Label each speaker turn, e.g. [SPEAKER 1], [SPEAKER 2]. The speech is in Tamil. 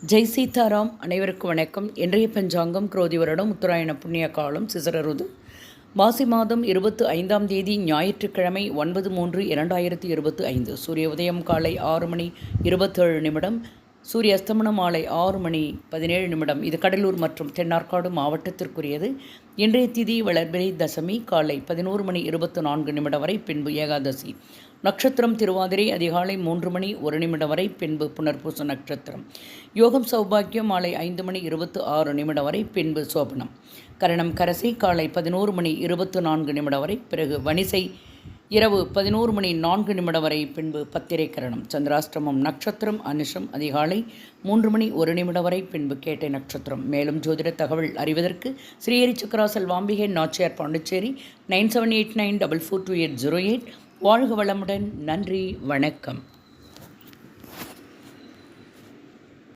[SPEAKER 1] ஜெய் சீதாராம். அனைவருக்கும் வணக்கம். இன்றைய பஞ்சாங்கம் குரோதி வருடம் உத்தராயண புண்ணிய காலம் சிசரருது மாசி மாதம் 25ஆம் தேதி ஞாயிற்றுக்கிழமை 9/3/2025. சூரிய உதயம் காலை 6 மணி 27 நிமிடம். சூரிய அஸ்தமனம் மாலை 6 மணி 17 நிமிடம். இது கடலூர் மற்றும் தென்னார்காடு மாவட்டத்திற்குரியது. இன்றைய திதி வளர்பிறை தசமி காலை 11 மணி 24 நிமிடம் வரை, பின்பு ஏகாதசி. நட்சத்திரம் திருவாதிரை அதிகாலை 3 மணி 1 நிமிடம் வரை, பின்பு புனர்பூச நட்சத்திரம். யோகம் சௌபாக்கியம் மாலை 5 மணி 26 நிமிடம் வரை, பின்பு சோபனம். கரணம் கரசை காலை 11 மணி 24 நிமிடம் வரை, பிறகு வணிசை இரவு 11 மணி 4 நிமிடம் வரை, பின்பு பத்திரை கரணம். சந்திராஷ்டமம் நட்சத்திரம் அனுஷம் அதிகாலை 3 மணி 1 நிமிடம் வரை, பின்பு கேட்டை நட்சத்திரம். மேலும் ஜோதிட தகவல் அறிவதற்கு ஸ்ரீஹரி சக்கரா செல்வாம்பிகை நாச்சியார், பாண்டிச்சேரி 9789442808. வாழ்க வளமுடன். நன்றி, வணக்கம்.